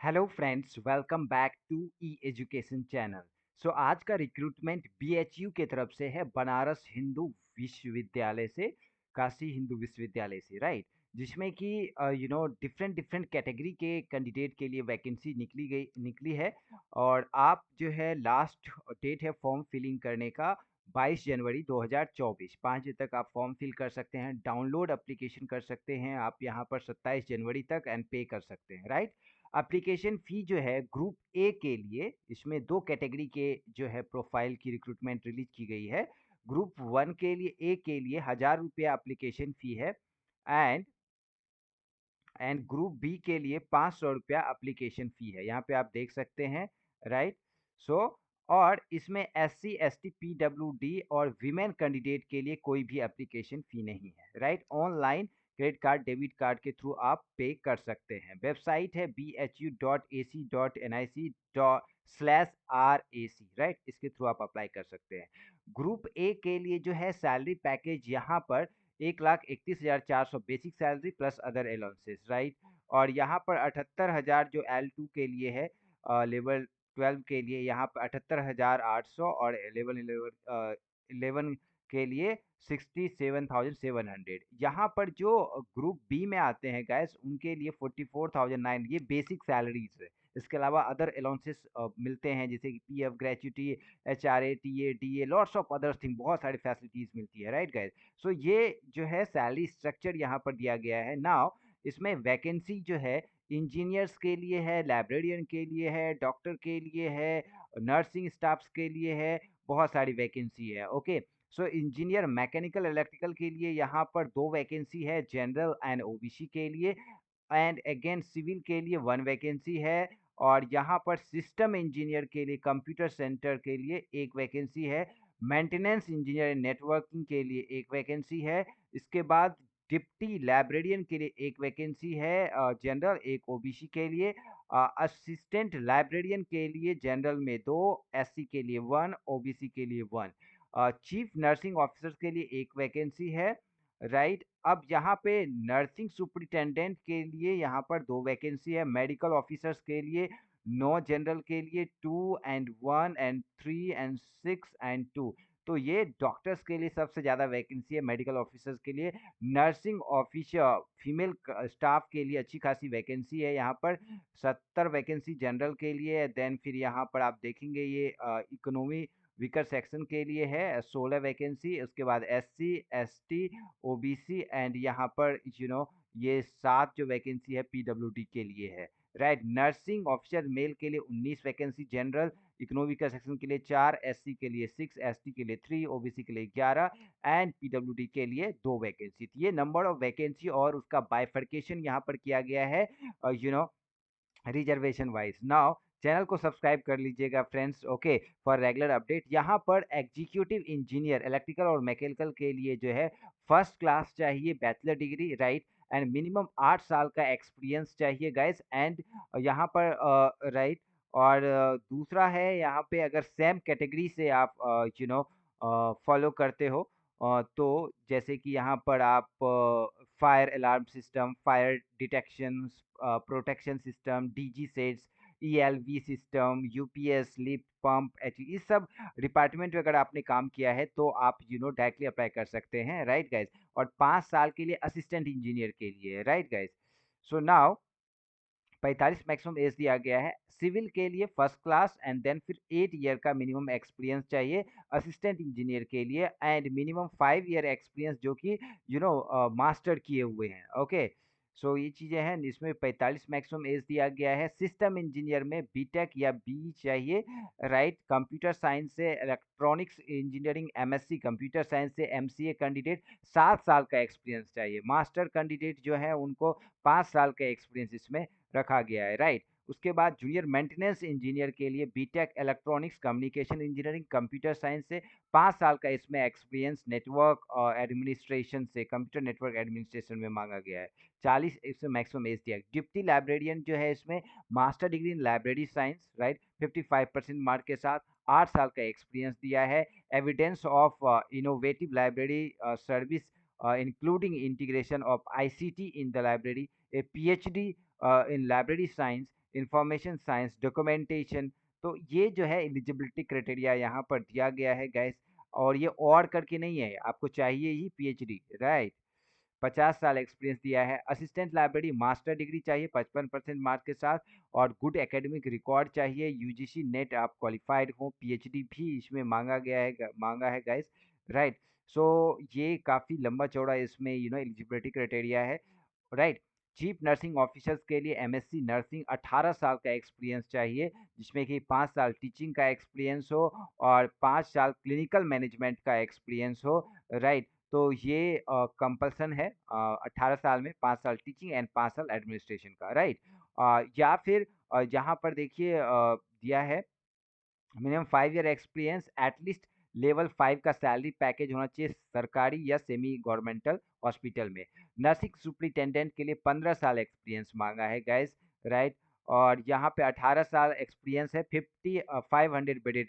Hello friends, welcome back to E education channel. So आज का recruitment BHU के तरफ से है, बनारस हिंदू विश्वविद्यालय से, काशी हिंदू विश्वविद्यालय से, राइट। जिसमें कि डिफरेंट डिफरेंट कैटेगरी के कैंडिडेट के लिए वैकेंसी निकली है। और आप जो है लास्ट डेट है फॉर्म फिलिंग करने का 22 जनवरी 2024, 5 बजे तक आप फॉर्म फिल कर सकते हैं। डाउनलोड एप्लीकेशन कर सकते हैं आप यहाँ पर 27 जनवरी तक एंड पे कर सकते हैं, राइट। एप्लीकेशन फ़ी जो है ग्रुप ए के लिए, इसमें 2 कैटेगरी के जो है प्रोफ़ाइल की रिक्रूटमेंट रिलीज़ की गई है। ग्रुप 1 के लिए ए के लिए ₹1000 एप्लीकेशन फ़ी है एंड ग्रुप बी के लिए ₹500 एप्लीकेशन फ़ी है। यहाँ पे आप देख सकते हैं, राइट। सो और इसमें एससी, एसटी, पीडब्ल्यूडी और वीमेन कैंडिडेट के लिए कोई भी एप्लीकेशन फ़ी नहीं है, right. Online credit card, debit card के थ्रू आप पे कर सकते हैं। वेबसाइट है bhu.ac.nic/RAC, राइट। इसके थ्रू आप अप्लाई कर सकते हैं। ग्रुप ए के लिए जो है सैलरी पैकेज यहाँ पर 1,31,400 basic salary plus other allowances, right. और यहाँ पर 78,000 जो L2 के लिए है, लेवल 12 के लिए यहाँ पर 78,800, और लेवल 11 के लिए 67,700। यहाँ पर जो ग्रुप बी में आते हैं गैस, उनके लिए 44,900 ये बेसिक सैलरीज है। इसके अलावा अदर अलाउंसेस मिलते हैं, जैसे कि PF, gratuity, HRA, TA, DA, lots of other thing, बहुत सारी फैसिलिटीज मिलती है, राइट गाइस। सो ये जो है सैलरी स्ट्रक्चर यहाँ पर दिया गया है। नाउ इसमें वैकेंसी जो है इंजीनियर्स के लिए है, लाइब्रेरियन के लिए है, डॉक्टर के लिए है, नर्सिंग स्टाफ्स के लिए है, बहुत सारी वैकेंसी है। ओके। सो इंजीनियर मैकेनिकल इलेक्ट्रिकल के लिए यहाँ पर 2 वैकेंसी है, जनरल एंड ओबीसी के लिए। एंड अगेन सिविल के लिए 1 वैकेंसी है। और यहाँ पर सिस्टम इंजीनियर के लिए, कंप्यूटर सेंटर के लिए 1 वैकेंसी है। मेंटेनेंस इंजीनियर नेटवर्किंग के लिए 1 वैकेंसी है। इसके बाद डिप्टी लाइब्रेरियन के लिए 1 वैकेंसी है, जनरल, 1 ओबीसी के लिए। असिस्टेंट लाइब्रेरियन के लिए जनरल में 2, एससी के लिए 1, ओबीसी के लिए 1। चीफ नर्सिंग ऑफिसर्स के लिए 1 वैकेंसी है, राइट। अब यहाँ पे नर्सिंग सुपरिटेंडेंट के लिए यहाँ पर 2 वैकेंसी है। मेडिकल ऑफिसर्स के लिए 9, जनरल के लिए 2 एंड 1 एंड 3 एंड 6 एंड 2। तो ये डॉक्टर्स के लिए सबसे ज़्यादा वैकेंसी है, मेडिकल ऑफिसर्स के लिए। नर्सिंग ऑफिसर फीमेल स्टाफ के लिए अच्छी खासी वैकेंसी है, यहाँ पर 70 वैकेंसी जनरल के लिए। देन फिर यहाँ पर आप देखेंगे ये इकोनॉमी वीकर सेक्शन के लिए है 16 वैकेंसी। उसके बाद एससी, एसटी, ओबीसी एंड यहाँ पर ये 7 जो वैकेंसी है पीडब्ल्यूडी के लिए है, राइट। नर्सिंग ऑफिसर मेल के लिए 19 वैकेंसी, जनरल इकोनॉमिकल सेक्शन के लिए 4, एससी के लिए 6, एसटी के लिए 3, ओबीसी के लिए 11 एंड पीडब्ल्यूडी के लिए 2 वैकेंसी। ये नंबर ऑफ वैकेंसी और उसका बाइफर्केशन यहाँ पर किया गया है रिजर्वेशन वाइज। नाउ चैनल को सब्सक्राइब कर लीजिएगा friends, okay, for regular update. यहाँ पर एग्जीक्यूटिव इंजीनियर इलेक्ट्रिकल और मैकेनिकल के लिए जो है फर्स्ट क्लास चाहिए, bachelor degree, right. And minimum 8 साल का एक्सपीरियंस चाहिए गाइस। एंड यहाँ पर राइट। और दूसरा है यहाँ पे, अगर सेम कैटेगरी से आप फॉलो करते हो, तो जैसे कि यहाँ पर आप fire alarm system, fire detection, protection system, DG sets, ELV system, UPS, lift, pump, H, इस सब डिपार्टमेंट में अगर आपने काम किया है तो आप डायरेक्टली अप्लाई कर सकते हैं, राइट गाइस। और 5 साल के लिए असिस्टेंट इंजीनियर के लिए, right guys. So now 45 maximum age दिया गया है। सिविल के लिए फर्स्ट क्लास एंड देन फिर 8 ईयर का मिनिमम एक्सपीरियंस चाहिए असिस्टेंट इंजीनियर के लिए। एंड मिनिमम 5 ईयर एक्सपीरियंस जो कि मास्टर किए हुए हैं, ओके। सो ये चीज़ें हैं, इसमें 45 मैक्सिमम एज दिया गया है। सिस्टम इंजीनियर में बीटेक या बी चाहिए, राइट। कंप्यूटर साइंस से, electronics engineering MSc, computer science से एमसीए कैंडिडेट 7 साल का एक्सपीरियंस चाहिए। मास्टर कैंडिडेट जो है उनको 5 साल का एक्सपीरियंस इसमें रखा गया है, राइट। उसके बाद जूनियर मेंटेनेंस इंजीनियर के लिए BTech electronics communication engineering computer science से 5 साल का इसमें एक्सपीरियंस नेटवर्क और एडमिनिस्ट्रेशन से, कंप्यूटर नेटवर्क एडमिनिस्ट्रेशन में मांगा गया है। 40 इसमें मैक्सिमम एज दिया। डिप्टी लाइब्रेरियन जो है इसमें master degree in library science, right, 55% mark के साथ 8 साल का एक्सपीरियंस दिया है। Evidence of innovative library service including integration of ICT in the library, a PhD in library science, information science, documentation. तो ये जो है एलिजिबिलिटी क्राइटेरिया यहाँ पर दिया गया है गाइस। और ये और करके नहीं है, आपको चाहिए ही पीएचडी, राइट। 50 साल एक्सपीरियंस दिया है। असिस्टेंट लाइब्रेरी मास्टर डिग्री चाहिए 55% मार्क्स के साथ, और गुड एकेडमिक रिकॉर्ड चाहिए, यूजीसी नेट आप क्वालिफाइड हो, पीएचडी भी इसमें मांगा गया है, मांगा है गाइस, राइट। सो ये काफ़ी लंबा चौड़ा इसमें एलिजिबिलिटी क्राइटेरिया है, राइट। चीफ नर्सिंग ऑफिसर्स के लिए एमएससी नर्सिंग 18 साल का एक्सपीरियंस चाहिए, जिसमें कि 5 साल टीचिंग का एक्सपीरियंस हो और 5 साल क्लिनिकल मैनेजमेंट का एक्सपीरियंस हो, राइट। तो ये कंपल्सन है, 18 साल में 5 साल टीचिंग एंड 5 साल एडमिनिस्ट्रेशन का, राइट। या फिर यहाँ पर देखिए दिया है minimum 5 year experience, at least level 5 का सैलरी पैकेज होना चाहिए सरकारी या सेमी गवर्नमेंटल हॉस्पिटल में। नर्सिंग सुपरिटेंडेंट के लिए 15 साल एक्सपीरियंस मांगा है गाइस, राइट। और यहाँ पे 18 साल एक्सपीरियंस है 500 बेडेड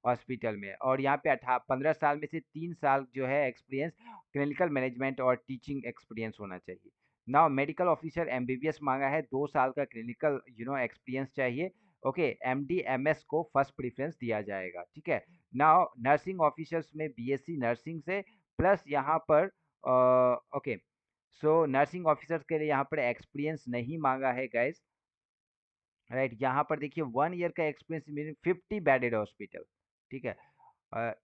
हॉस्पिटल में। और यहाँ पे 15 साल में से 3 साल जो है एक्सपीरियंस क्लिनिकल मैनेजमेंट और टीचिंग एक्सपीरियंस होना चाहिए। नाउ मेडिकल ऑफिसर एमबीबीएस मांगा है, 2 साल का क्लिनिकल एक्सपीरियंस चाहिए। ओके, एमडी एमएस को फर्स्ट प्रेफरेंस दिया जाएगा, ठीक है। नाउ नर्सिंग ऑफिसर्स में बीएससी नर्सिंग से प्लस यहाँ पर ओके, सो नर्सिंग ऑफिसर्स के लिए यहाँ पर एक्सपीरियंस नहीं मांगा है गाइस, राइट। यहाँ पर देखिए 1 ईयर का एक्सपीरियंस मीनिंग 50 बेडेड हॉस्पिटल, ठीक है।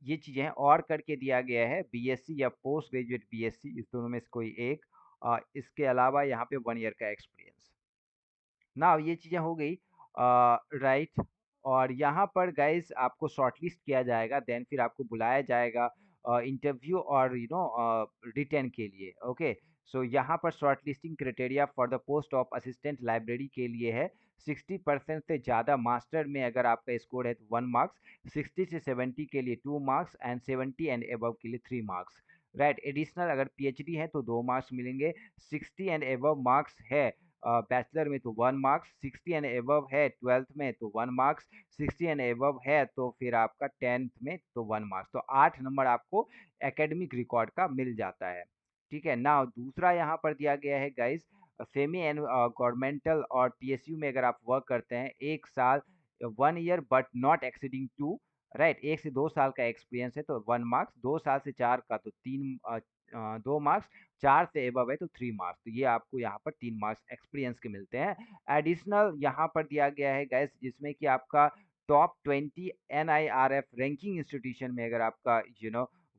ये चीज़ें हैं और करके दिया गया है, बीएससी या पोस्ट ग्रेजुएट बीएससी, इस दोनों में से कोई एक। इसके अलावा यहाँ पे 1 ईयर का एक्सपीरियंस। नाउ ये चीज़ें हो गई, राइट। और यहाँ पर गाइस आपको शॉर्टलिस्ट किया जाएगा, देन फिर आपको बुलाया जाएगा इंटरव्यू और रिटर्न के लिए, ओके। सो यहाँ पर shortlisting criteria for the post of assistant library के लिए है 60% से ज़्यादा मास्टर में अगर आपका स्कोर है तो 1 मार्क्स, 60 से 70 के लिए 2 मार्क्स एंड 70 एंड एबव के लिए 3 मार्क्स, राइट। एडिशनल अगर पीएचडी है तो 2 मार्क्स मिलेंगे, 60 एंड एबव मार्क्स है बैचलर में तो 1 मार्क्स, 60 एंड एबव है 12th में तो 1 मार्क्स, 60 एंड एबव है तो फिर आपका 10th में तो 1 मार्क्स, तो 8 नंबर आपको एकेडमिक रिकॉर्ड का मिल जाता है, ठीक है। नाउ दूसरा यहाँ पर दिया गया है गाइस, सेमी एंड गवर्नमेंटल और पीएसयू में अगर आप वर्क करते हैं 1 साल, 1 year but not exceeding 2, right. 1 से 2 साल का एक्सपीरियंस है तो 1 मार्क्स, 2 साल से 4 का तो 2 मार्क्स, 4 से एबव है तो 3 मार्क्स, तो ये आपको यहाँ पर 3 मार्क्स एक्सपीरियंस के मिलते हैं। एडिशनल यहाँ पर दिया गया है गैस, जिसमें कि आपका टॉप 20 NIRF रैंकिंग इंस्टीट्यूशन में अगर आपका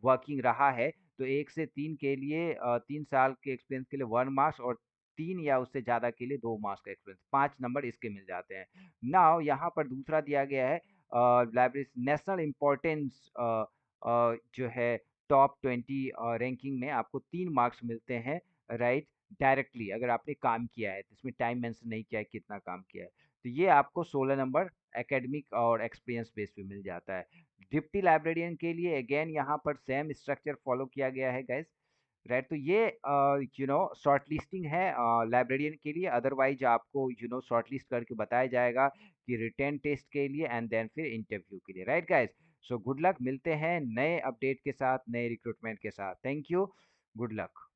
वर्किंग रहा है तो 1 से 3 के लिए 3 साल के एक्सपीरियंस के लिए 1 मार्क्स, और 3 या उससे ज़्यादा के लिए 2 मार्क्स का एक्सपीरियंस, 5 नंबर इसके मिल जाते हैं। नाउ यहाँ पर दूसरा दिया गया है लाइब्रेरी नेशनल इम्पोर्टेंस, जो है टॉप 20 रैंकिंग में आपको 3 मार्क्स मिलते हैं, राइट, डायरेक्टली अगर आपने काम किया है, तो इसमें टाइम मेंशन नहीं किया है कितना काम किया है, तो ये आपको 16 नंबर एकेडमिक और एक्सपीरियंस बेस पे मिल जाता है। डिप्टी लाइब्रेरियन के लिए अगेन यहाँ पर सेम स्ट्रक्चर फॉलो किया गया है गाइस, राइट। तो ये शॉर्ट लिस्टिंग है लाइब्रेरियन के लिए, अदरवाइज आपको शॉर्ट लिस्ट करके बताया जाएगा कि रिटेन टेस्ट के लिए एंड देन फिर इंटरव्यू के लिए, right guys. So good luck, मिलते हैं नए अपडेट के साथ, नए रिक्रूटमेंट के साथ। Thank you, good luck.